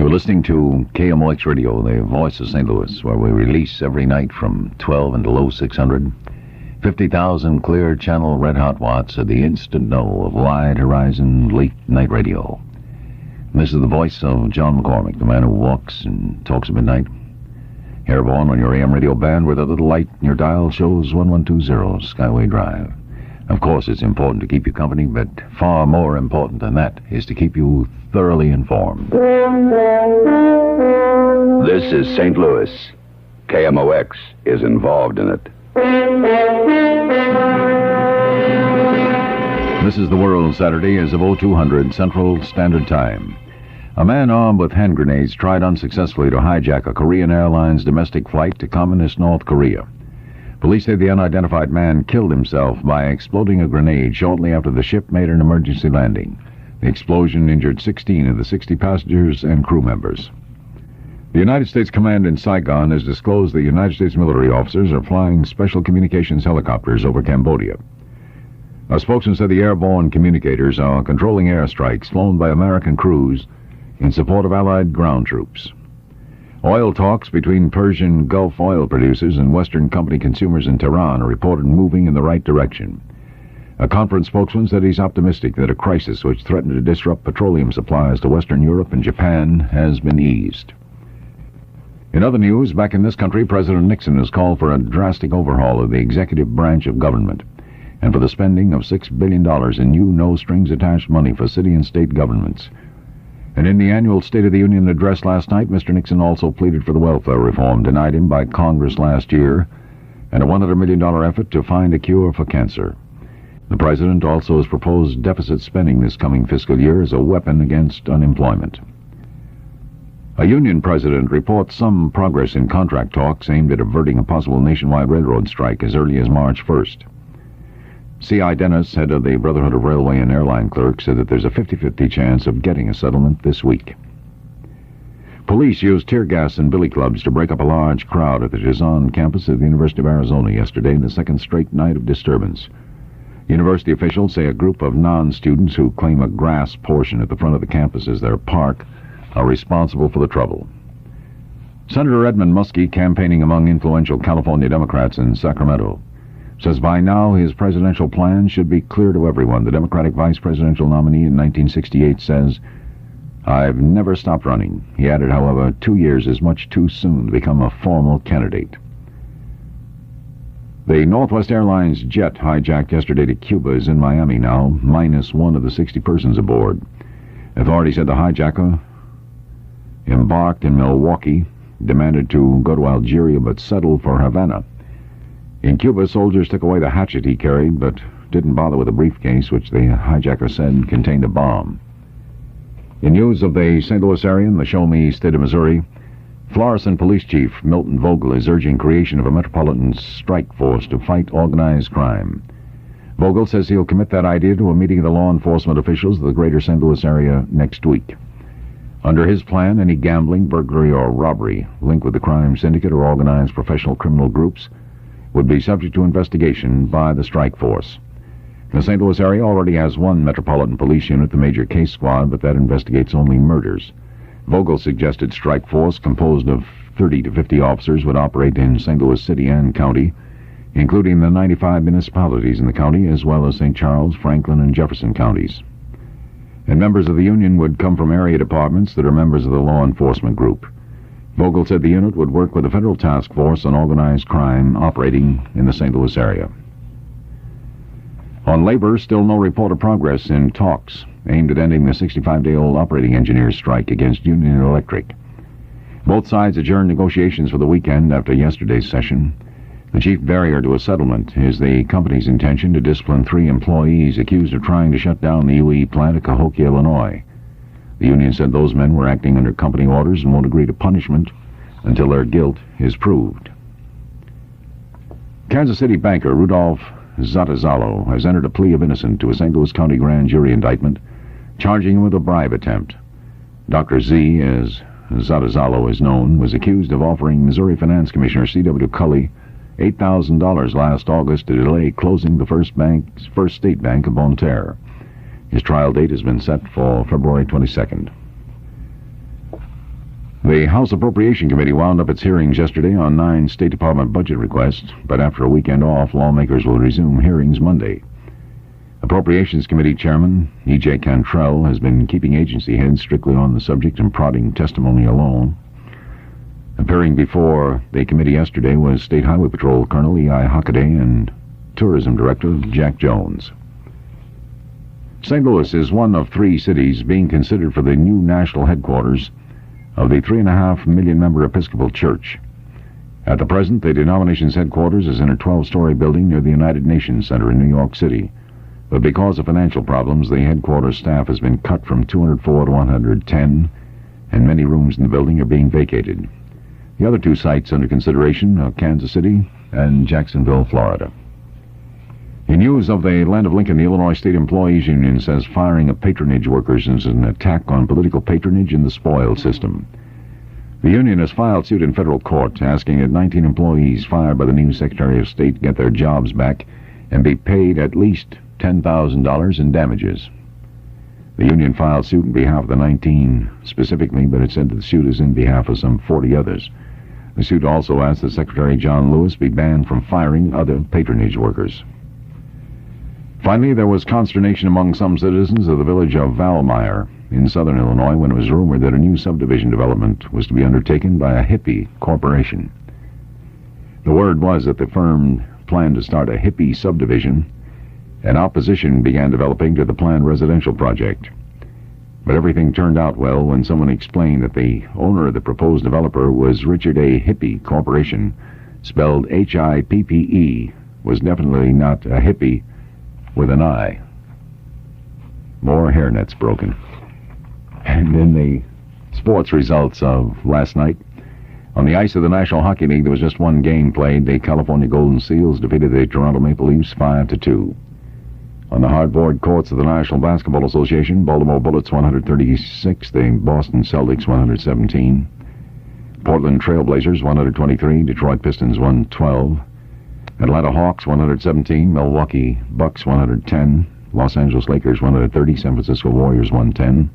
You're listening to KMOX Radio, the voice of St. Louis, where we release every night from 12 and low 600, 50,000 clear channel red-hot watts of the instant know of wide horizon late-night radio. And this is the voice of John McCormick, the man who walks and talks at midnight. Airborne on your AM radio band where the little light in your dial shows 1120 Skyway Drive. Of course, it's important to keep you company, but far more important than that is to keep you thoroughly informed. This is St. Louis. KMOX is involved in it. This is the World Saturday as of 0200 Central Standard Time. A man armed with hand grenades tried unsuccessfully to hijack a Korean Airlines domestic flight to Communist North Korea. Police say the unidentified man killed himself by exploding a grenade shortly after the ship made an emergency landing. The explosion injured 16 of the 60 passengers and crew members. The United States Command in Saigon has disclosed that United States military officers are flying special communications helicopters over Cambodia. A spokesman said the airborne communicators are controlling airstrikes flown by American crews in support of Allied ground troops. Oil talks between Persian Gulf oil producers and Western company consumers in Tehran are reported moving in the right direction. A conference spokesman said he's optimistic that a crisis which threatened to disrupt petroleum supplies to Western Europe and Japan has been eased. In other news, back in this country, President Nixon has called for a drastic overhaul of the executive branch of government and for the spending of $6 billion in new no-strings-attached money for city and state governments. And in the annual State of the Union address last night, Mr. Nixon also pleaded for the welfare reform denied him by Congress last year and a $100 million effort to find a cure for cancer. The president also has proposed deficit spending this coming fiscal year as a weapon against unemployment. A union president reports some progress in contract talks aimed at averting a possible nationwide railroad strike as early as March 1st. C.I. Dennis, head of the Brotherhood of Railway and Airline Clerks, said that there's a 50-50 chance of getting a settlement this week. Police used tear gas and billy clubs to break up a large crowd at the Jazan campus of the University of Arizona yesterday in the second straight night of disturbance. University officials say a group of non-students who claim a grass portion at the front of the campus as their park are responsible for the trouble. Senator Edmund Muskie, campaigning among influential California Democrats in Sacramento, says by now his presidential plan should be clear to everyone. The Democratic vice presidential nominee in 1968 says, "I've never stopped running." He added, however, 2 years is much too soon to become a formal candidate. The Northwest Airlines jet hijacked yesterday to Cuba is in Miami now, minus one of the 60 persons aboard. Authorities said the hijacker embarked in Milwaukee, demanded to go to Algeria but settled for Havana. In Cuba, soldiers took away the hatchet he carried, but didn't bother with a briefcase, which the hijacker said contained a bomb. In news of the St. Louis area and the Show-Me State of Missouri, Florissant Police Chief Milton Vogel is urging creation of a metropolitan strike force to fight organized crime. Vogel says he'll commit that idea to a meeting of the law enforcement officials of the greater St. Louis area next week. Under his plan, any gambling, burglary, or robbery linked with the crime syndicate or organized professional criminal groups would be subject to investigation by the strike force. The St. Louis area already has one metropolitan police unit, the Major Case Squad, but that investigates only murders. Vogel suggested strike force composed of 30 to 50 officers would operate in St. Louis City and County, including the 95 municipalities in the county, as well as St. Charles, Franklin, and Jefferson counties. And members of the union would come from area departments that are members of the law enforcement group. Vogel said the unit would work with the federal task force on organized crime operating in the St. Louis area. On labor, still no report of progress in talks aimed at ending the 65-day-old operating engineers strike against Union Electric. Both sides adjourned negotiations for the weekend after yesterday's session. The chief barrier to a settlement is the company's intention to discipline 3 employees accused of trying to shut down the UE plant at Cahokia, Illinois. The union said those men were acting under company orders and won't agree to punishment until their guilt is proved. Kansas City banker Rudolph Zatazalo has entered a plea of innocence to a St. Louis County grand jury indictment, charging him with a bribe attempt. Dr. Z, as Zatazalo is known, was accused of offering Missouri Finance Commissioner C.W. Cully $8,000 last August to delay closing the First State Bank of Bonne Terre. His trial date has been set for February 22nd. The House Appropriation Committee wound up its hearings yesterday on 9 State Department budget requests, but after a weekend off, lawmakers will resume hearings Monday. Appropriations Committee Chairman E.J. Cantrell has been keeping agency heads strictly on the subject and prodding testimony alone. Appearing before the committee yesterday was State Highway Patrol Colonel E.I. Hockaday and Tourism Director Jack Jones. St. Louis is one of 3 cities being considered for the new national headquarters of the 3.5 million member Episcopal Church. At the present, the denomination's headquarters is in a 12-story building near the United Nations Center in New York City. But because of financial problems, the headquarters staff has been cut from 204 to 110, and many rooms in the building are being vacated. The other 2 sites under consideration are Kansas City and Jacksonville, Florida. In news of the Land of Lincoln, the Illinois State Employees Union says firing of patronage workers is an attack on political patronage in the spoil system. The union has filed suit in federal court asking that 19 employees fired by the new Secretary of State get their jobs back and be paid at least $10,000 in damages. The union filed suit on behalf of the 19 specifically, but it said that the suit is in behalf of some 40 others. The suit also asked that Secretary John Lewis be banned from firing other patronage workers. Finally, there was consternation among some citizens of the village of Valmeyer in southern Illinois when it was rumored that a new subdivision development was to be undertaken by a hippie corporation. The word was that the firm planned to start a hippie subdivision, and opposition began developing to the planned residential project. But everything turned out well when someone explained that the owner of the proposed developer was Richard A. Hippie Corporation, spelled H-I-P-P-E, was definitely not a hippie with an I. More hairnets broken. And in the sports results of last night, on the ice of the National Hockey League, there was just one game played. The California Golden Seals defeated the Toronto Maple Leafs 5-2. On the hardboard courts of the National Basketball Association, Baltimore Bullets 136, the Boston Celtics 117, Portland Trailblazers 123, Detroit Pistons 112, Atlanta Hawks 117, Milwaukee Bucks 110, Los Angeles Lakers 130, San Francisco Warriors 110,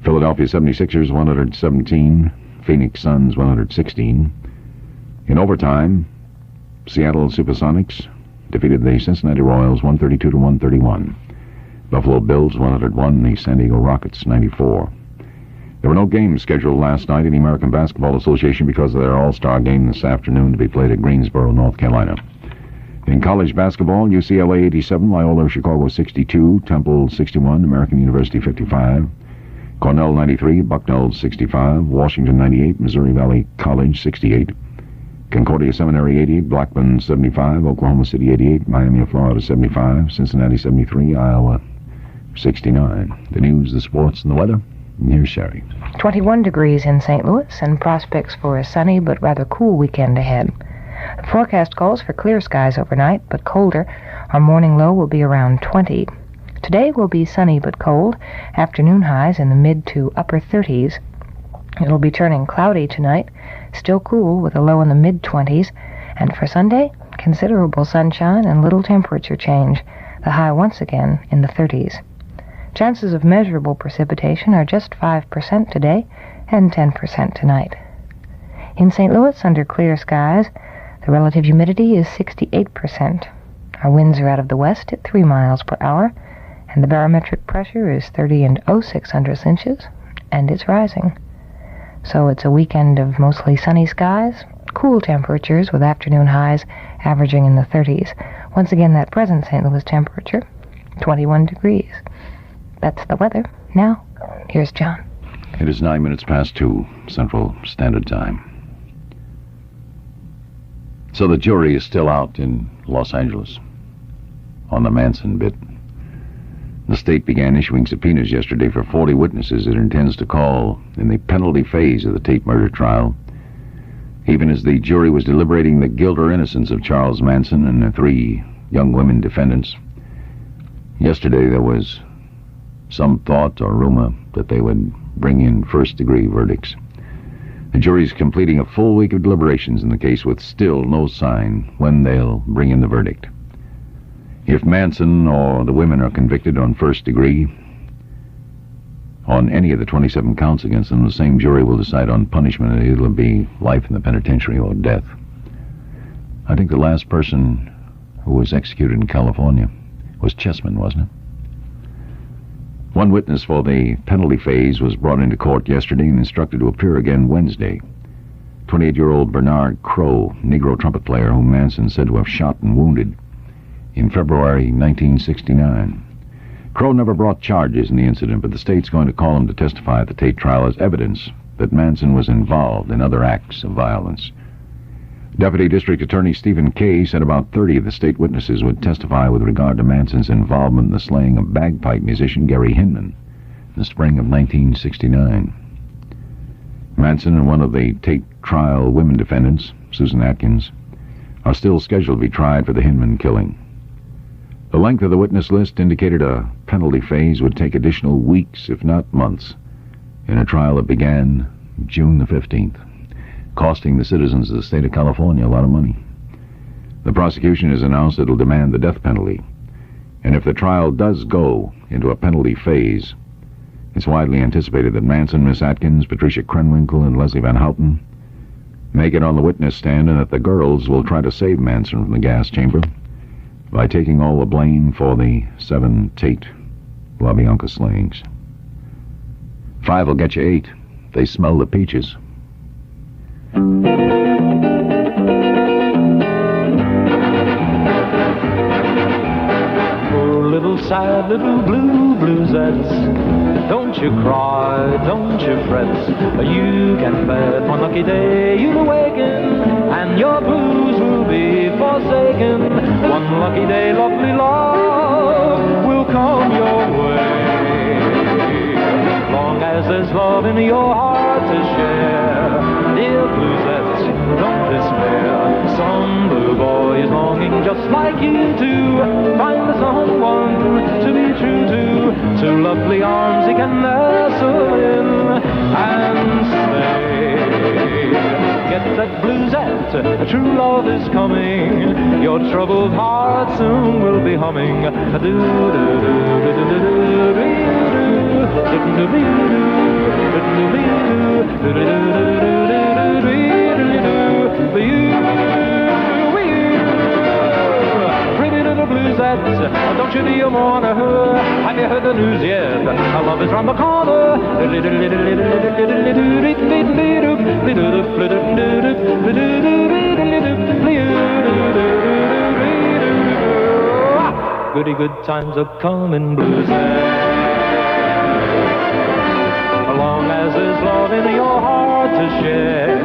Philadelphia 76ers 117, Phoenix Suns 116. In overtime, Seattle Supersonics defeated the Cincinnati Royals 132-131. Buffalo Bills 101, the San Diego Rockets 94. There were no games scheduled last night in the American Basketball Association because of their All-Star game this afternoon to be played at Greensboro, North Carolina. In college basketball, UCLA 87, Loyola Chicago 62, Temple 61, American University 55, Cornell 93, Bucknell 65, Washington 98, Missouri Valley College 68, Concordia Seminary 88, Blackman 75, Oklahoma City 88, Miami of Florida 75, Cincinnati 73, Iowa 69. The news, the sports, and the weather. And here's Sherry. 21 degrees in St. Louis and prospects for a sunny but rather cool weekend ahead. The forecast calls for clear skies overnight, but colder. Our morning low will be around 20. Today will be sunny but cold. Afternoon highs in the mid to upper 30s. It'll be turning cloudy tonight, still cool with a low in the mid-20s. And for Sunday, considerable sunshine and little temperature change, the high once again in the 30s. Chances of measurable precipitation are just 5% today and 10% tonight. In St. Louis, under clear skies, the relative humidity is 68%. Our winds are out of the west at 3 miles per hour, and the barometric pressure is 30.06 inches, and it's rising. So it's a weekend of mostly sunny skies, cool temperatures with afternoon highs averaging in the 30s. Once again, that present St. Louis temperature, 21 degrees. That's the weather. Now, here's John. It is 9 minutes past 2 Central Standard Time. So the jury is still out in Los Angeles on the Manson bit. The state began issuing subpoenas yesterday for 40 witnesses it intends to call in the penalty phase of the Tate murder trial, even as the jury was deliberating the guilt or innocence of Charles Manson and the 3 young women defendants. Yesterday there was some thought or rumor that they would bring in first-degree verdicts. The jury's completing a full week of deliberations in the case with still no sign when they'll bring in the verdict. If Manson or the women are convicted on first degree, on any of the 27 counts against them, the same jury will decide on punishment. It'll be life in the penitentiary or death. I think the last person who was executed in California was Chessman, wasn't it? One witness for the penalty phase was brought into court yesterday and instructed to appear again Wednesday. 28-year-old Bernard Crow, Negro trumpet player whom Manson said to have shot and wounded in February 1969. Crow never brought charges in the incident, but the state's going to call him to testify at the Tate trial as evidence that Manson was involved in other acts of violence. Deputy District Attorney Stephen Kay said about 30 of the state witnesses would testify with regard to Manson's involvement in the slaying of bagpipe musician Gary Hinman in the spring of 1969. Manson and one of the Tate trial women defendants, Susan Atkins, are still scheduled to be tried for the Hinman killing. The length of the witness list indicated a penalty phase would take additional weeks, if not months, in a trial that began June the 15th, costing the citizens of the state of California a lot of money. The prosecution has announced it'll demand the death penalty, and if the trial does go into a penalty phase, it's widely anticipated that Manson, Miss Atkins, Patricia Krenwinkel, and Leslie Van Houten make it on the witness stand, and that the girls will try to save Manson from the gas chamber by taking all the blame for the 7 Tate LaBianca slayings. 5 will get you 8. They smell the peaches. Poor little sad little bluesettes, don't you cry, don't you fret. You can bet one lucky day you'll awaken and your blues will be forsaken. One lucky day lovely love will come your way. Long as there's love in your heart to share, dear bluesettes, don't despair. Some blue boy is longing just like you to find someone to be true to. Two lovely arms he can nestle in and stay. Get that bluesette, true love is coming. Your troubled heart soon will be humming. Pretty little bluesette, don't you dear mourn her? Have you heard the news yet? Our love is round the corner. Goody good times are coming, bluesette. Long as there's love in your heart to share,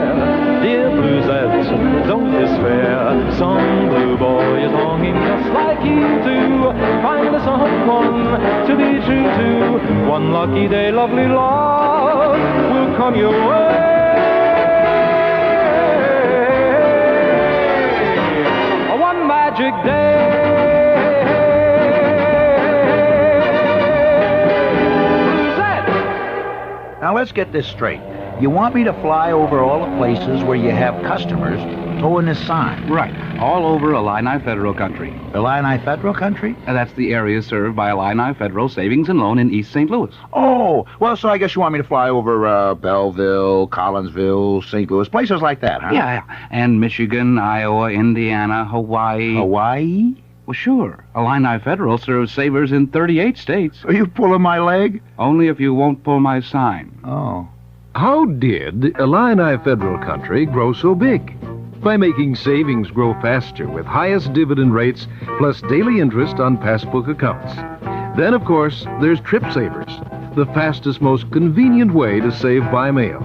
dear bluesette, don't despair. Some blue boy is longing just like you do, find someone to be true to. One lucky day, lovely love will come your way. One magic day. Now let's get this straight. You want me to fly over all the places where you have customers towing this sign? Right. All over Illini Federal Country. Illini Federal Country? And that's the area served by Illini Federal Savings and Loan in East St. Louis. Oh, well, so I guess you want me to fly over Belleville, Collinsville, St. Louis, places like that, huh? Yeah. And Michigan, Iowa, Indiana, Hawaii. Hawaii? Well, sure. Illini Federal serves savers in 38 states. Are you pulling my leg? Only if you won't pull my sign. Oh. How did Illini Federal Country grow so big? By making savings grow faster with highest dividend rates plus daily interest on passbook accounts. Then, of course, there's Trip Savers, the fastest, most convenient way to save by mail.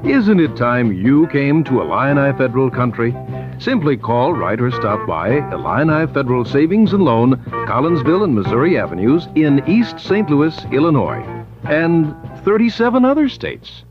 Isn't it time you came to Illini Federal Country? Simply call, write, or stop by Illini Federal Savings and Loan, Collinsville and Missouri Avenues in East St. Louis, Illinois, and 37 other states.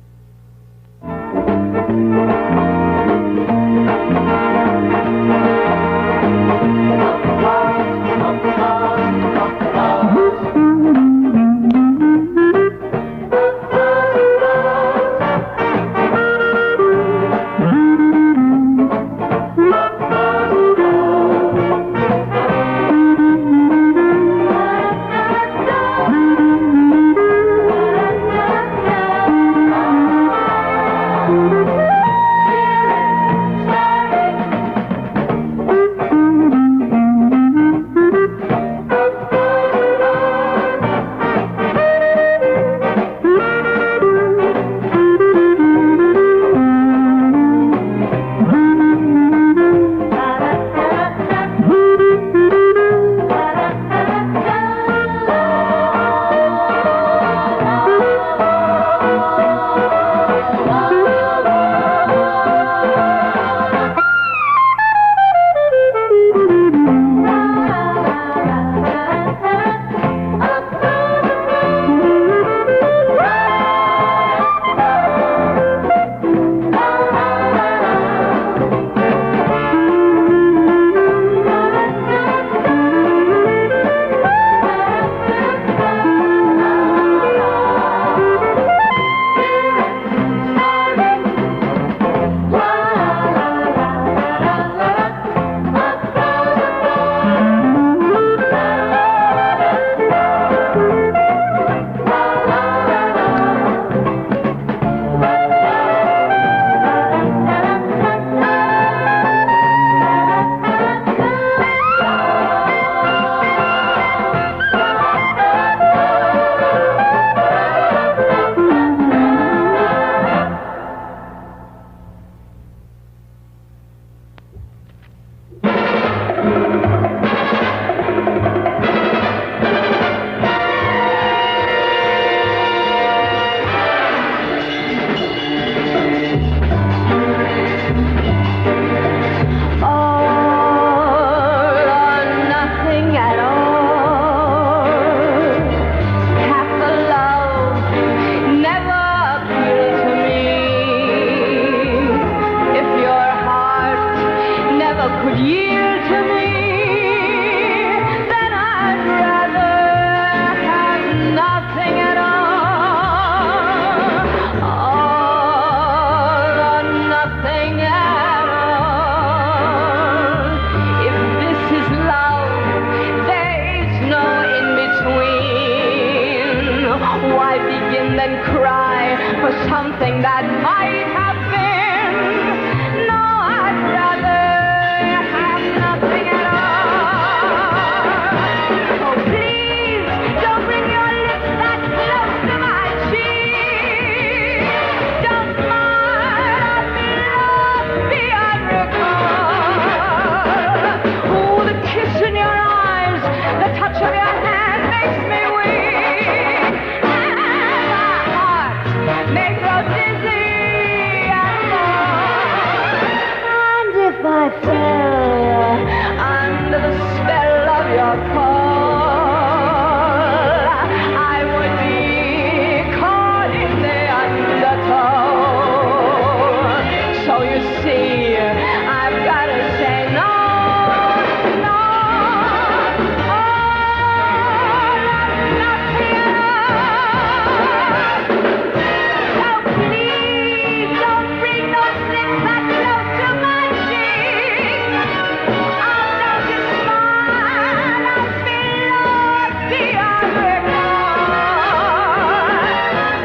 for something that might have been. No, I'd rather have nothing at all. Oh, please, don't bring your lips that close to my cheek. Don't smile, I'd love beyond recall. Oh, the kiss in your eyes, the touch of your hand makes me weak. And my heart may grow dizzy and more. And if I fell under the spell of your call, I would be caught in the undertow. So you see, I've got to say no, no, oh, nothing at all. So please don't bring those lips that close to my cheek. I'll notice smile, I'll feel lost beyond recall.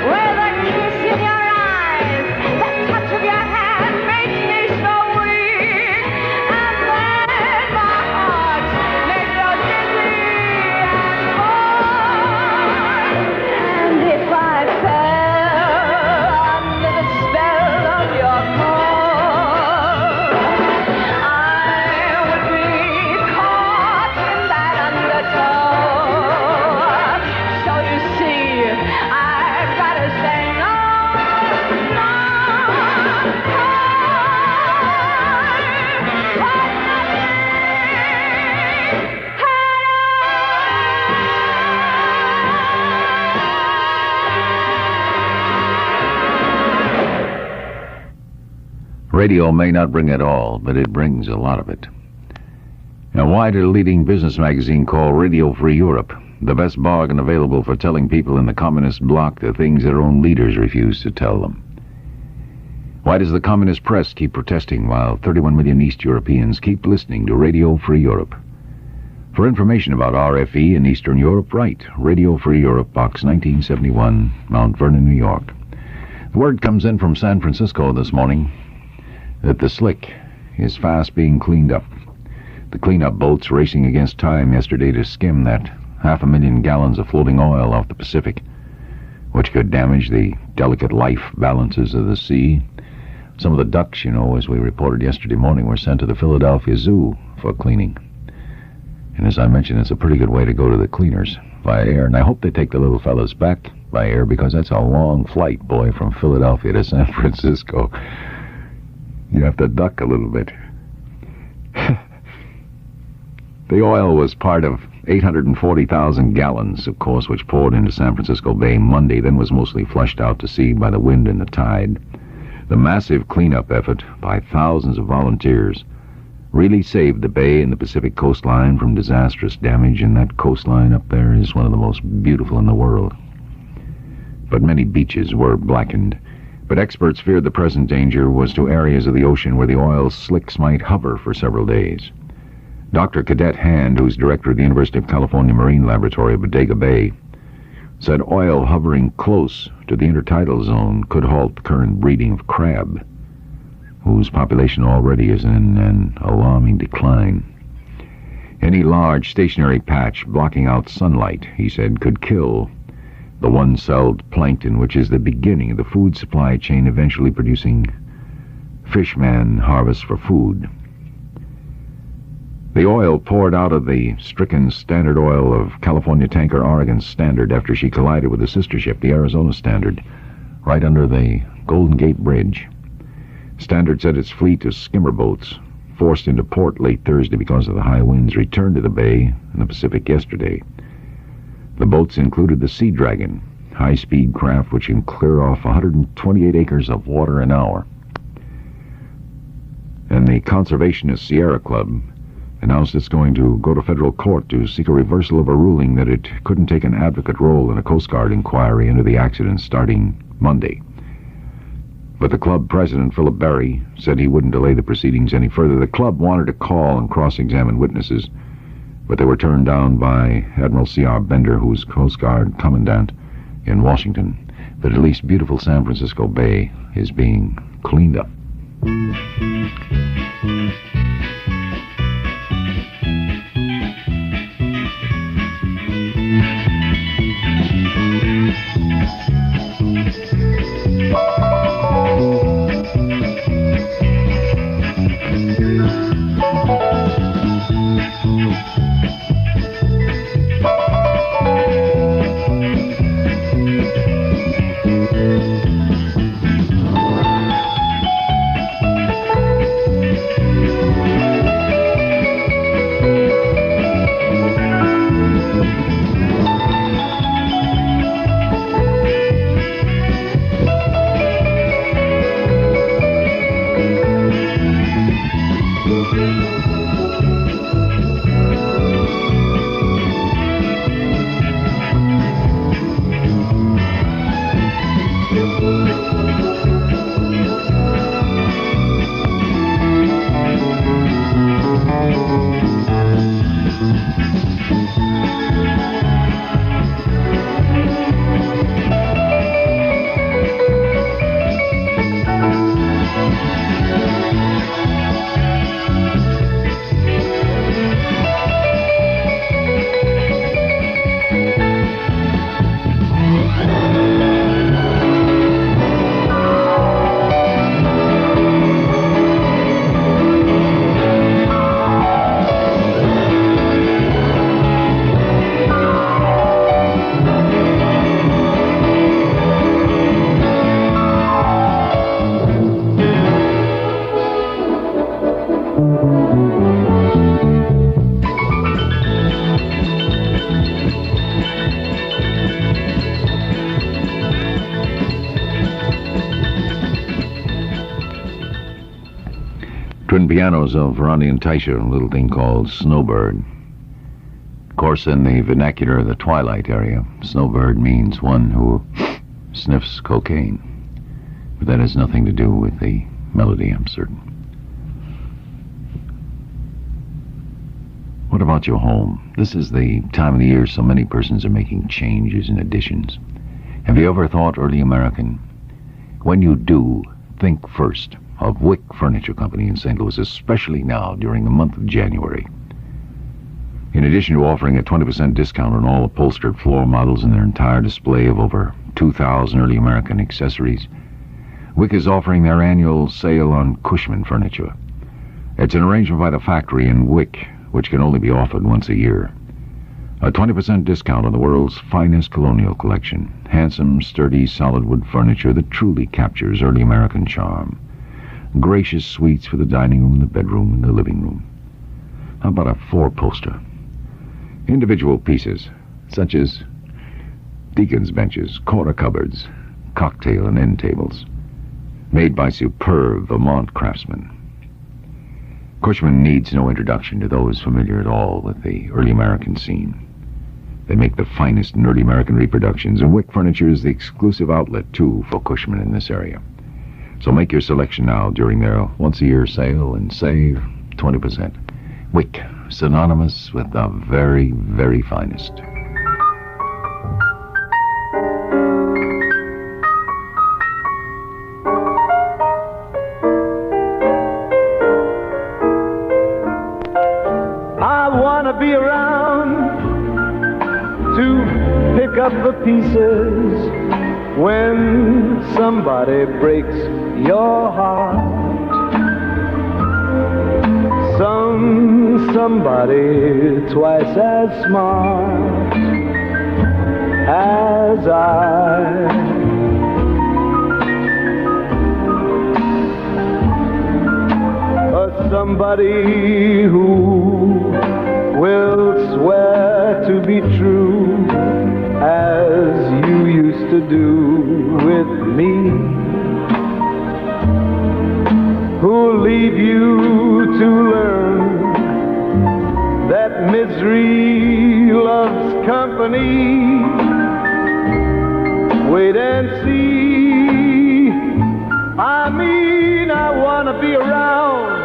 With a kiss in your eyes, the touch of your hand makes me so weak. And then my heart may grow dizzy and more. And if I fell under the spell of your call, I would be caught in that undertow. So you see, I've got to say no, no, Radio may not bring it all, but it brings a lot of it. Now, why did a leading business magazine call Radio Free Europe the best bargain available for telling people in the communist bloc the things their own leaders refuse to tell them? Why does the communist press keep protesting while 31 million East Europeans keep listening to Radio Free Europe? For information about RFE in Eastern Europe, write Radio Free Europe, Box 1971, Mount Vernon, New York. The word comes in from San Francisco this morning that the slick is fast being cleaned up. The cleanup boats racing against time yesterday to skim that 500,000 gallons of floating oil off the Pacific, which could damage the delicate life balances of the sea. Some of the ducks, as we reported yesterday morning, were sent to the Philadelphia Zoo for cleaning. And as I mentioned, it's a pretty good way to go to the cleaners via air. And I hope they take the little fellas back by air, because that's a long flight, boy, from Philadelphia to San Francisco. You have to duck a little bit. The oil was part of 840,000 gallons, of course, which poured into San Francisco Bay Monday, then was mostly flushed out to sea by the wind and the tide. The massive cleanup effort by thousands of volunteers really saved the bay and the Pacific coastline from disastrous damage, and that coastline up there is one of the most beautiful in the world. But many beaches were blackened. But experts feared the present danger was to areas of the ocean where the oil slicks might hover for several days. Dr. Cadet Hand, who's director of the University of California Marine Laboratory of Bodega Bay, said oil hovering close to the intertidal zone could halt current breeding of crab, whose population already is in an alarming decline. Any large stationary patch blocking out sunlight, he said, could kill the one-celled plankton, which is the beginning of the food supply chain, eventually producing fishman harvest for food. The oil poured out of the stricken Standard Oil of California tanker Oregon Standard after she collided with a sister ship, the Arizona Standard, right under the Golden Gate Bridge. Standard said its fleet of skimmer boats, forced into port late Thursday because of the high winds, returned to the bay in the Pacific yesterday. The boats included the Sea Dragon, high-speed craft which can clear off 128 acres of water an hour. And the conservationist Sierra Club announced it's going to go to federal court to seek a reversal of a ruling that it couldn't take an advocate role in a Coast Guard inquiry into the accident starting Monday. But the club president, Philip Berry, said he wouldn't delay the proceedings any further. The club wanted to call and cross-examine witnesses, but they were turned down by Admiral C.R. Bender, who's Coast Guard Commandant in Washington. But at least beautiful San Francisco Bay is being cleaned up. Twin pianos of Ronnie and Taisha, a little thing called Snowbird. Of course, in the vernacular of the Twilight area, Snowbird means one who sniffs cocaine. But that has nothing to do with the melody, I'm certain. What about your home? This is the time of the year so many persons are making changes and additions. Have you ever thought early American? When you do, think first of Wick Furniture Company in St. Louis, especially now during the month of January. In addition to offering a 20% discount on all upholstered floor models and their entire display of over 2,000 early American accessories, Wick is offering their annual sale on Cushman furniture. It's an arrangement by the factory in Wick, which can only be offered once a year. A 20% discount on the world's finest colonial collection. Handsome, sturdy, solid wood furniture that truly captures early American charm. Gracious suites for the dining room, the bedroom, and the living room. How about a four-poster? Individual pieces, such as deacon's benches, corner cupboards, cocktail and end tables, made by superb Vermont craftsmen. Cushman needs no introduction to those familiar at all with the early American scene. They make the finest in early American reproductions, and Wick Furniture is the exclusive outlet, too, for Cushman in this area. So make your selection now during their once-a-year sale and save 20%. Wick, synonymous with the very, very finest. I want to be around to pick up the pieces when somebody breaks your heart. Somebody twice as smart as I. Somebody who will swear to be true as you used to do with me, who'll leave you to learn that misery loves company. Wait and see. I mean, I want to be around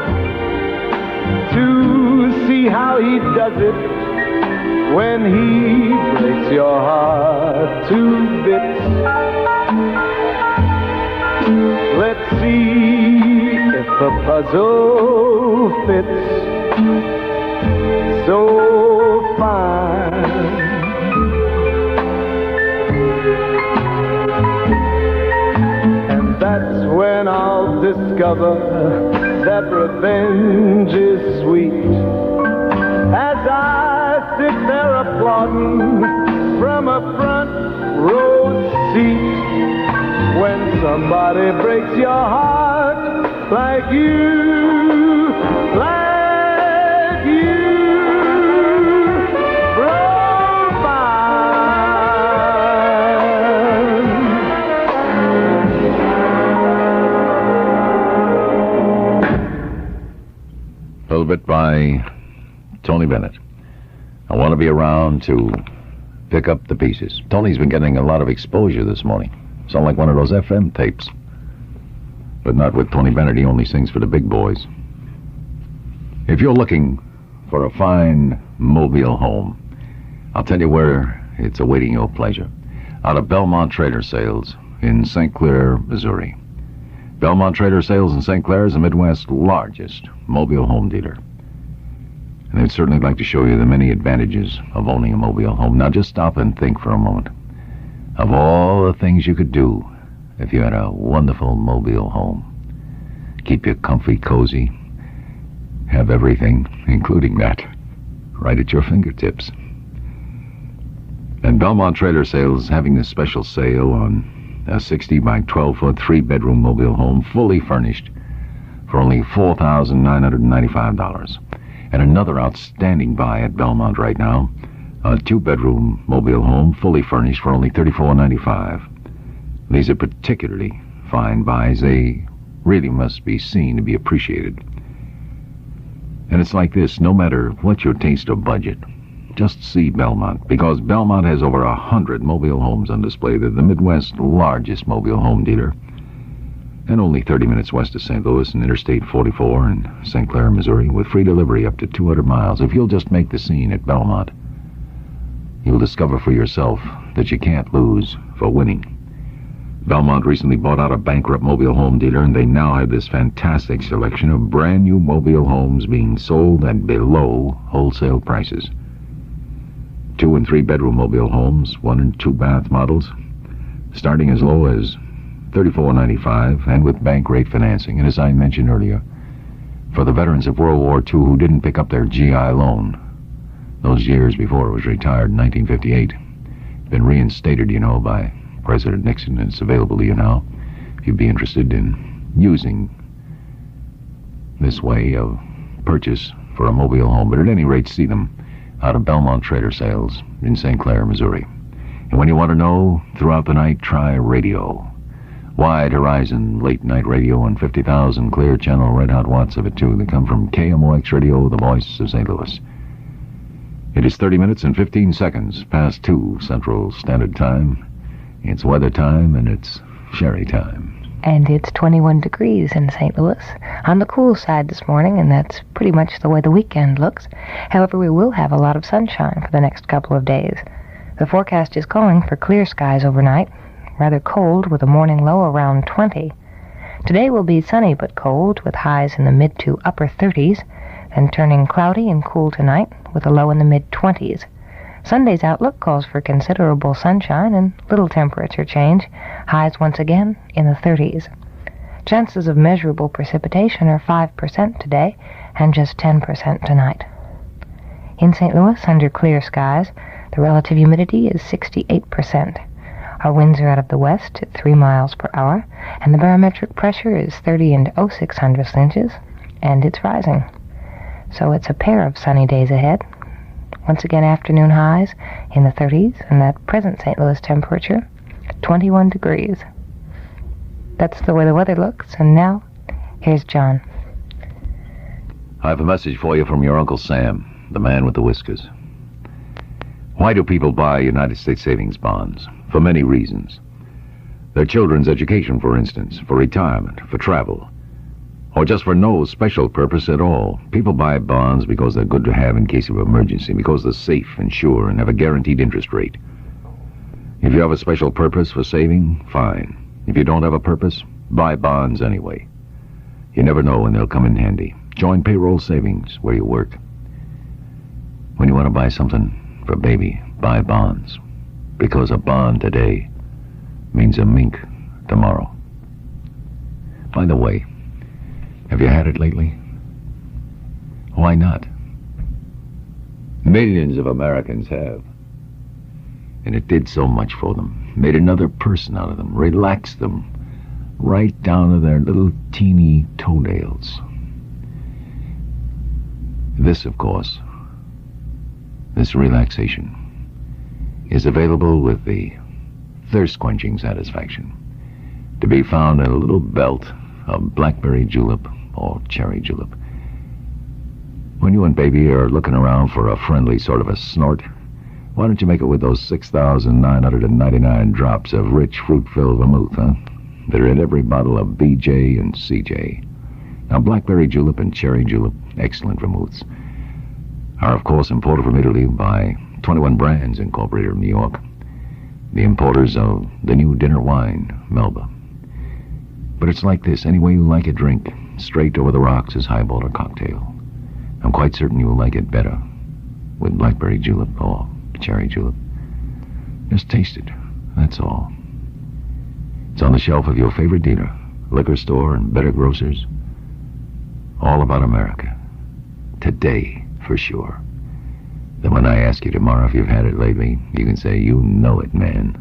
to see how he does it when he breaks your heart to bits. see if the puzzle fits so fine. And that's when I'll discover that revenge is sweet. As I sit there applauding from a front row seat, when somebody breaks your heart like you broke A little bit by Tony Bennett. I want to be around to pick up the pieces. Tony's been getting a lot of exposure this morning. Sound like one of those FM tapes. But not with Tony Bennett. He only sings for the big boys. If you're looking for a fine mobile home, I'll tell you where it's awaiting your pleasure. Out of Belmont Trader Sales in St. Clair, Missouri. Belmont Trader Sales in St. Clair is the Midwest's largest mobile home dealer. And they'd certainly like to show you the many advantages of owning a mobile home. Now just stop and think for a moment of all the things you could do if you had a wonderful mobile home. Keep you comfy, cozy, have everything, including that, right at your fingertips. And Belmont Trader Sales is having this special sale on a 60 by 12 foot 3-bedroom mobile home, fully furnished, for only $4,995. And another outstanding buy at Belmont right now, a 2-bedroom mobile home, fully furnished, for only $34.95. These are particularly fine buys. They really must be seen to be appreciated. And it's like this, no matter what your taste or budget, just see Belmont, because Belmont has over 100 mobile homes on display. They're the Midwest's largest mobile home dealer, and only 30 minutes west of St. Louis and Interstate 44 in St. Clair, Missouri, with free delivery up to 200 miles. If you'll just make the scene at Belmont, you'll discover for yourself that you can't lose for winning. Belmont recently bought out a bankrupt mobile home dealer, and they now have this fantastic selection of brand new mobile homes being sold at below wholesale prices. 2- and 3-bedroom mobile homes, 1- and 2-bath models, starting as low as $34.95 and with bank rate financing. And as I mentioned earlier, for the veterans of World War II who didn't pick up their GI loan those years before it was retired in 1958, been reinstated, you know, by President Nixon, and it's available to you now if you'd be interested in using this way of purchase for a mobile home. But at any rate, see them out of Belmont Trader Sales in St. Clair, Missouri. And when you want to know throughout the night, try radio. Wide horizon late night radio and 50,000 clear channel red hot watts of it too. They come from KMOX Radio, the voice of St. Louis. It is 30 minutes and 15 seconds past 2 Central Standard Time. It's weather time and it's sherry time. And it's 21 degrees in St. Louis, on the cool side this morning, and that's pretty much the way the weekend looks. However, we will have a lot of sunshine for the next couple of days. The forecast is calling for clear skies overnight, rather cold with a morning low around 20. Today will be sunny but cold, with highs in the mid to upper 30s, then turning cloudy and cool tonight with a low in the mid-20s. Sunday's outlook calls for considerable sunshine and little temperature change, highs once again in the 30s. Chances of measurable precipitation are 5% today and just 10% tonight. In St. Louis, under clear skies, the relative humidity is 68%. Our winds are out of the west at 3 miles per hour, and the barometric pressure is 30.06 inches, and it's rising. So it's a pair of sunny days ahead. Once again, afternoon highs in the 30s, and that present St. Louis temperature, 21 degrees. That's the way the weather looks, and now, here's John. I have a message for you from your Uncle Sam, the man with the whiskers. Why do people buy United States savings bonds? For many reasons. Their children's education, for instance, for retirement, for travel, or just for no special purpose at all. People buy bonds because they're good to have in case of emergency, because they're safe and sure and have a guaranteed interest rate. If you have a special purpose for saving, fine. If you don't have a purpose, buy bonds anyway. You never know when they'll come in handy. Join payroll savings where you work. When you want to buy something for baby, buy bonds. Because a bond today means a mink tomorrow. By the way, have you had it lately? Why not? Millions of Americans have. And it did so much for them. Made another person out of them. Relaxed them. Right down to their little teeny toenails. This, of course, this relaxation, is available with the thirst-quenching satisfaction to be found in a little belt of blackberry julep or cherry julep. When you and baby are looking around for a friendly sort of a snort, why don't you make it with those 6,999 drops of rich fruit-filled vermouth, huh? They're in every bottle of BJ and CJ. Now, blackberry julep and cherry julep, excellent vermouths, are of course imported from Italy by 21 Brands Incorporated of New York, the importers of the new dinner wine, Melba. But it's like this, any way you like a drink, straight over the rocks as highball or cocktail. I'm quite certain you'll like it better with blackberry julep or cherry julep. Just taste it, that's all. It's on the shelf of your favorite dealer, liquor store, and better grocers. All about America. Today, for sure. Then when I ask you tomorrow if you've had it lately, you can say, you know it, man.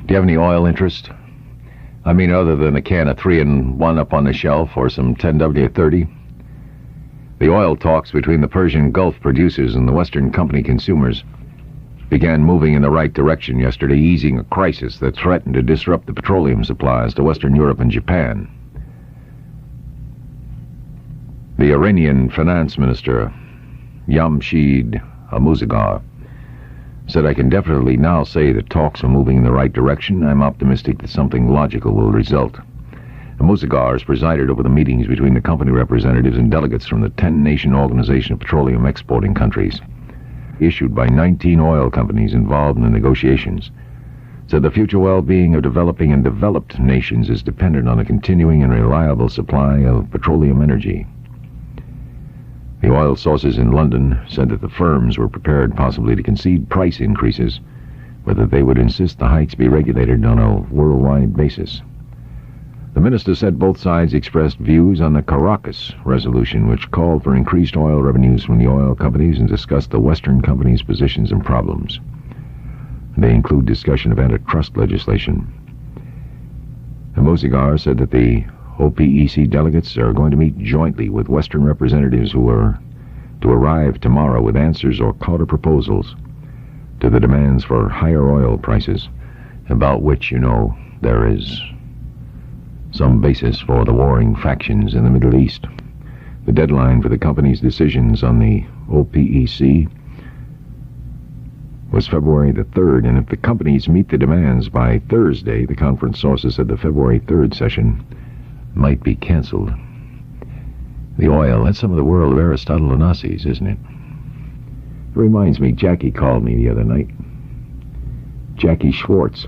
Do you have any oil interest? I mean, other than a can of 3-in-1 up on the shelf or some 10W30? The oil talks between the Persian Gulf producers and the Western company consumers began moving in the right direction yesterday, easing a crisis that threatened to disrupt the petroleum supplies to Western Europe and Japan. The Iranian finance minister, Yamshid Amuzagar, said, "I can definitely now say that talks are moving in the right direction. I'm optimistic that something logical will result." Amuzagar has presided over the meetings between the company representatives and delegates from the 10-nation Organization of Petroleum Exporting Countries, issued by 19 oil companies involved in the negotiations, said the future well-being of developing and developed nations is dependent on a continuing and reliable supply of petroleum energy. The oil sources in London said that the firms were prepared possibly to concede price increases, but that they would insist the hikes be regulated on a worldwide basis. The minister said both sides expressed views on the Caracas resolution, which called for increased oil revenues from the oil companies and discussed the Western companies' positions and problems. They include discussion of antitrust legislation. Amuzagar said that the OPEC delegates are going to meet jointly with Western representatives who are to arrive tomorrow with answers or counter-proposals to the demands for higher oil prices, about which, there is some basis for the warring factions in the Middle East. The deadline for the company's decisions on the OPEC was February the 3rd, and if the companies meet the demands by Thursday, the conference sources said the February 3rd session might be canceled. The oil, that's some of the world of Aristotle and Onassis, isn't it? It reminds me, Jackie called me the other night. Jackie Schwartz.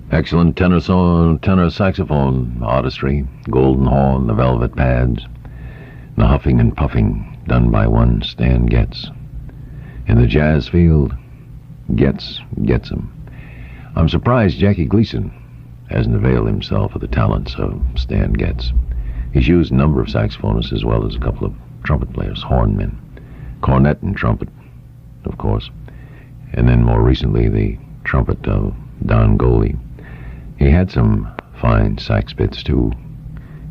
Excellent tenor saxophone artistry, golden horn, the velvet pads, the huffing and puffing done by one Stan Getz. In the jazz field, Getz gets 'em. I'm surprised Jackie Gleason hasn't availed himself of the talents of Stan Getz. He's used a number of saxophonists as well as a couple of trumpet players, hornmen, cornet and trumpet, of course, and then more recently the trumpet of Don Goldie. He had some fine sax bits too,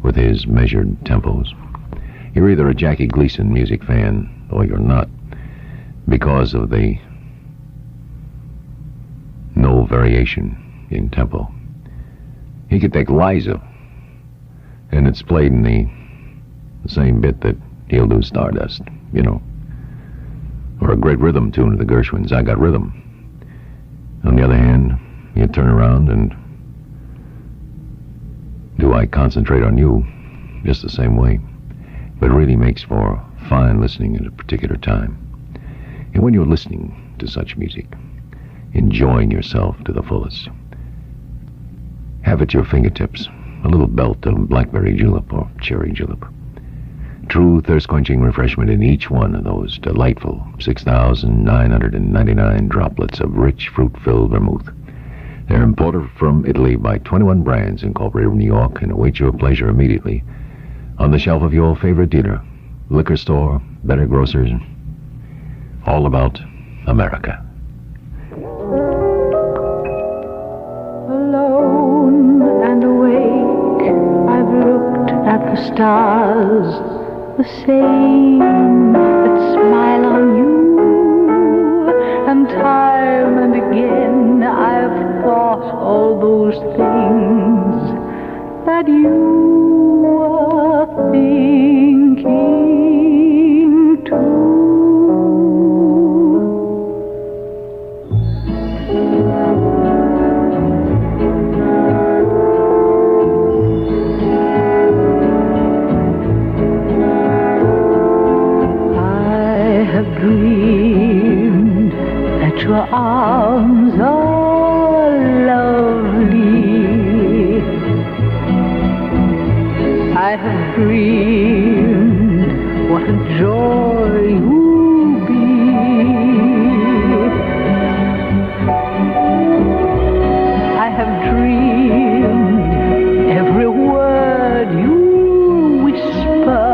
with his measured tempos. You're either a Jackie Gleason music fan or you're not, because of the no variation in tempo. He could take Liza, and it's played in the same bit that he'll do Stardust, you know. Or a great rhythm tune of the Gershwins, I Got Rhythm. On the other hand, you turn around and Do I Concentrate on You, just the same way. But it really makes for fine listening at a particular time. And when you're listening to such music, enjoying yourself to the fullest, have at your fingertips a little belt of blackberry julep or cherry julep. True thirst-quenching refreshment in each one of those delightful 6,999 droplets of rich fruit-filled vermouth. They're imported from Italy by 21 brands incorporated in New York and await your pleasure immediately on the shelf of your favorite dealer, liquor store, better grocers, all about America. Alone and awake, I've looked at the stars, the same that smile on you, and time and again I've thought all those things that you were thinking too. Dreamed that your arms are lovely. I have dreamed what a joy you'll be. I have dreamed every word you whisper.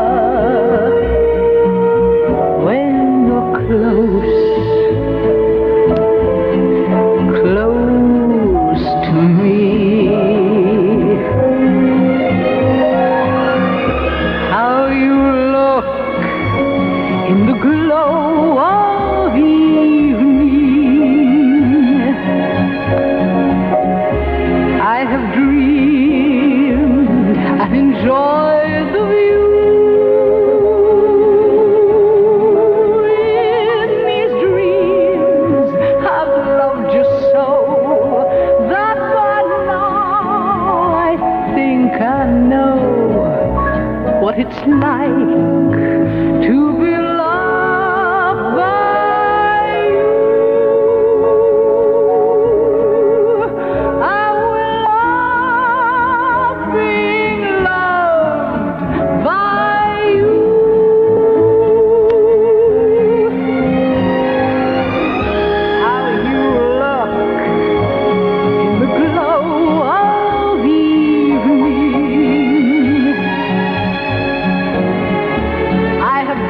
Close to me. How you look in the glow of evening. I have dreamed and enjoyed the view. What it's like to be loved by you. I will love being loved by you. How you look in the glow of evening.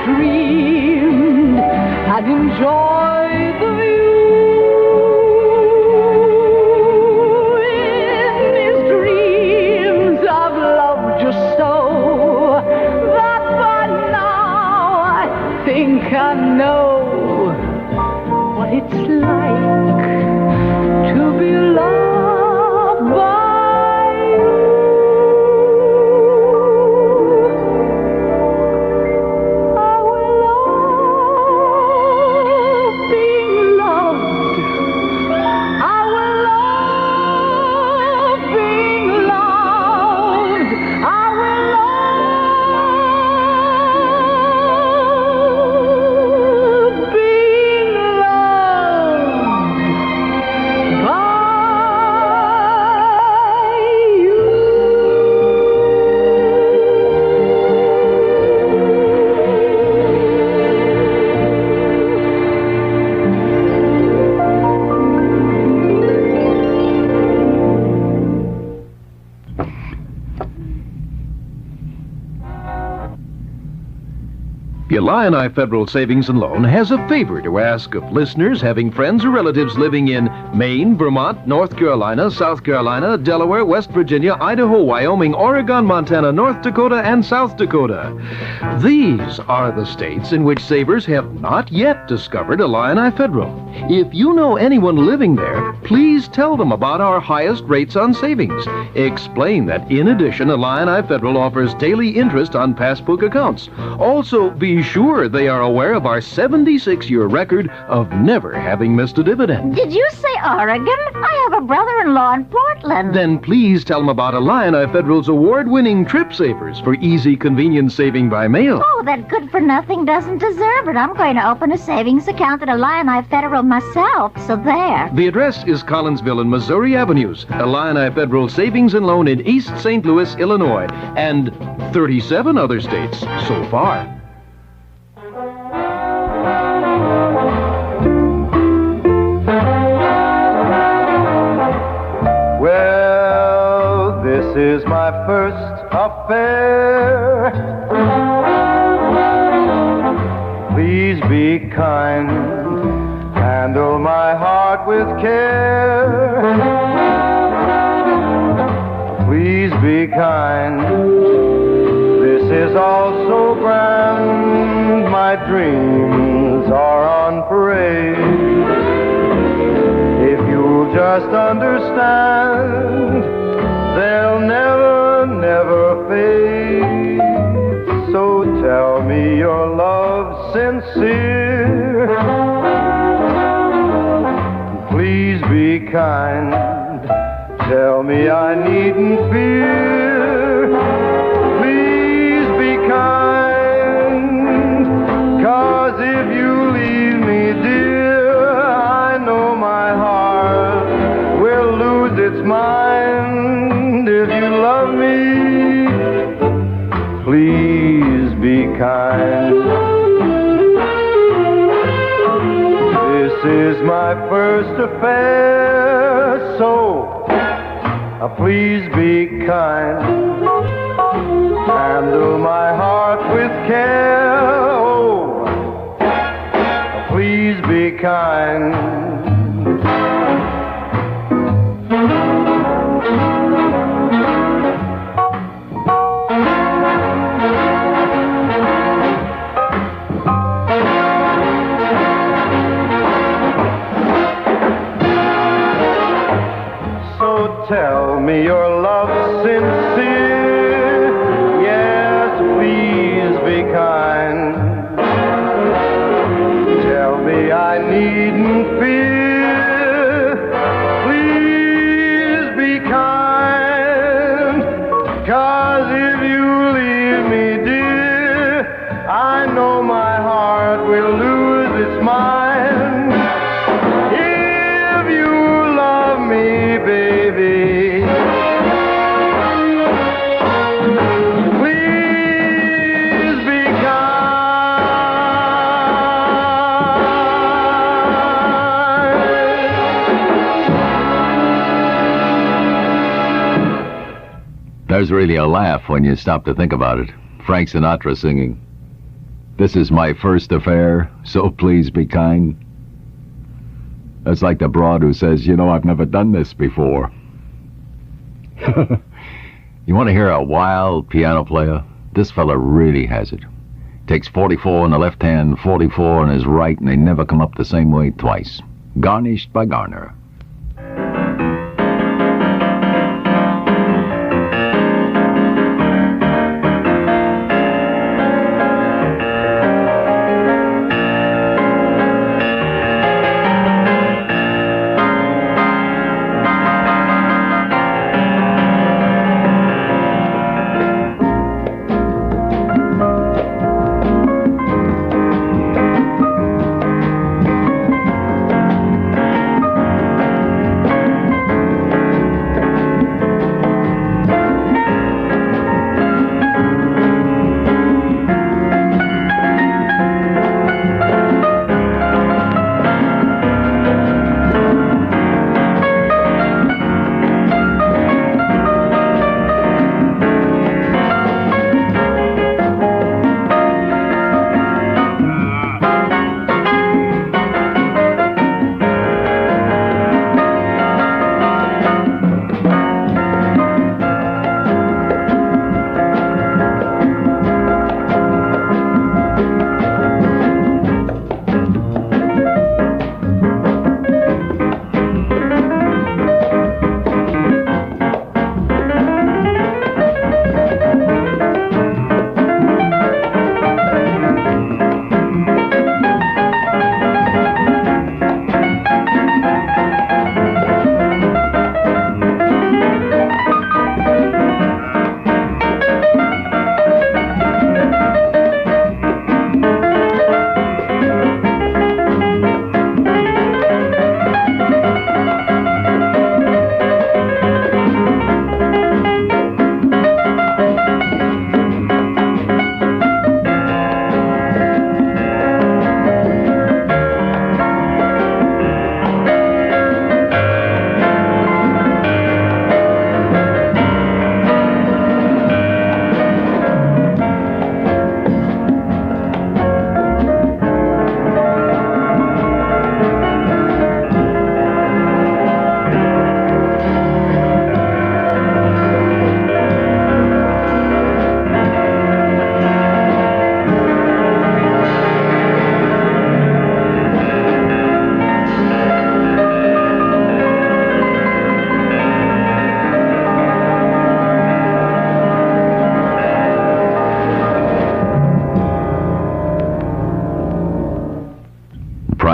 Dreamed and enjoyed the view. In these dreams I've loved you so that by now I think I know what it's like to be loved by you. Illini Federal Savings and Loan has a favor to ask of listeners having friends or relatives living in Maine, Vermont, North Carolina, South Carolina, Delaware, West Virginia, Idaho, Wyoming, Oregon, Montana, North Dakota, and South Dakota. These are the states in which savers have not yet discovered Illini Federal. If you know anyone living there, please tell them about our highest rates on savings. Explain that in addition, Illini Federal offers daily interest on passbook accounts. Also, be sure they are aware of our 76-year record of never having missed a dividend. Did you say Oregon? I have a brother-in-law in Portland. Then please tell them about Illini Federal's award-winning Trip Savers for easy, convenient saving by mail. Oh, that good-for-nothing doesn't deserve it. I'm going to open a savings account at Illini Federal myself, so there. The address is Collinsville and Missouri Avenues, Illini Federal Savings and Loan in East St. Louis, Illinois, and 37 other states so far. Well, this is my first affair. Please be kind, handle my heart with care. Please be kind, this is all so grand. My dreams are on parade. If you'll just understand, they'll never, never fade. So tell me your love's sincere. Please be kind, tell me I needn't fear. Please be kind, 'cause if you leave me, dear, I know my heart will lose its mind. If you love me, please be kind. This is my first affair, so please be kind. Handle my heart with care. Oh, please be kind. Tell me your love's sincere. Yes, please be kind. Tell me I needn't fear. Please be kind. 'Cause if you leave me, dear, I know my heart will lose its mind. If you love me, baby, There's really a laugh when you stop to think about it. Frank Sinatra singing, "This is my first affair, so please be kind." That's like the broad who says, "You know, I've never done this before." You want to hear a wild piano player? This fella really has it. Takes 44 in the left hand, 44 in his right, and they never come up the same way twice. Garnished by Garner.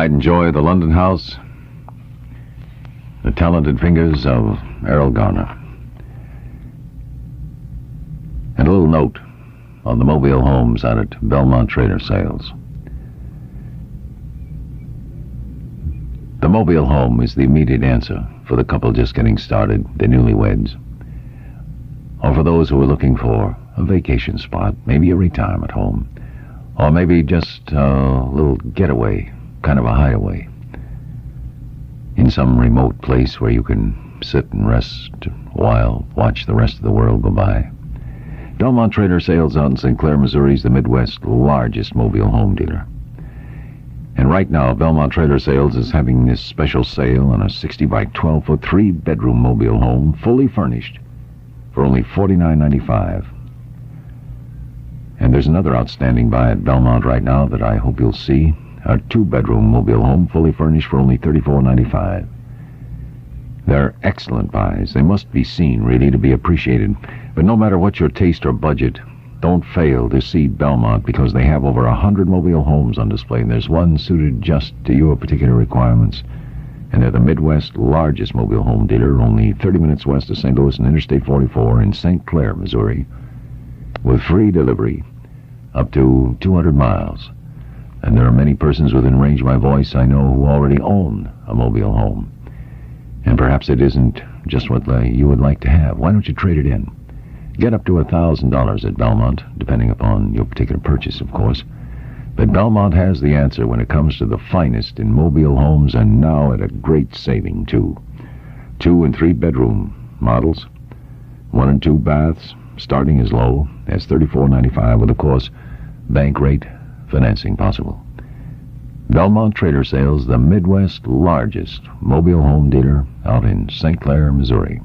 Pride and Joy of the London House, the talented fingers of Errol Garner. And a little note on the mobile homes out at Belmont Trader Sales. The mobile home is the immediate answer for the couple just getting started, the newlyweds, or for those who are looking for a vacation spot, maybe a retirement home, or maybe just a little getaway, kind of a hideaway, in some remote place where you can sit and rest while watch the rest of the world go by. Belmont Trader Sales out in St. Clair, Missouri is the Midwest's largest mobile home dealer. And right now, Belmont Trader Sales is having this special sale on a 60 by 12 foot 3-bedroom mobile home, fully furnished, for only $49.95. And there's another outstanding buy at Belmont right now that I hope you'll see. A 2-bedroom mobile home, fully furnished, for only $34.95. They're excellent buys. They must be seen, really, to be appreciated. But no matter what your taste or budget, don't fail to see Belmont, because they have over 100 mobile homes on display, and there's one suited just to your particular requirements. And they're the Midwest's largest mobile home dealer, only 30 minutes west of St. Louis and Interstate 44 in St. Clair, Missouri, with free delivery up to 200 miles. And there are many persons within range of my voice I know who already own a mobile home. And perhaps it isn't just what you would like to have. Why don't you trade it in? Get up to $1,000 at Belmont, depending upon your particular purchase, of course. But Belmont has the answer when it comes to the finest in mobile homes, and now at a great saving, too. 2- and 3-bedroom models, 1 and 2 baths, starting as low as $34.95, with, of course, bank rate financing possible. Belmont Trader Sales, the Midwest's largest mobile home dealer out in St. Clair, Missouri.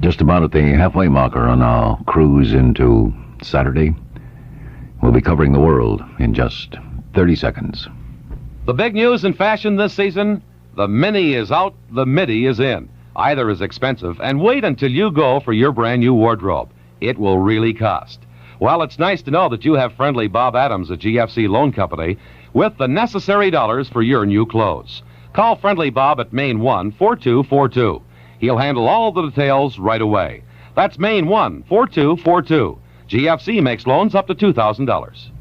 Just about at the halfway marker on our cruise into Saturday. We'll be covering the world in just 30 seconds. The big news in fashion this season, the mini is out, the midi is in. Either is expensive, and wait until you go for your brand new wardrobe. It will really cost. Well, it's nice to know that you have friendly Bob Adams at GFC Loan Company with the necessary dollars for your new clothes. Call friendly Bob at Main 1-4242. He'll handle all the details right away. That's Maine 1-4242. GFC makes loans up to $2,000.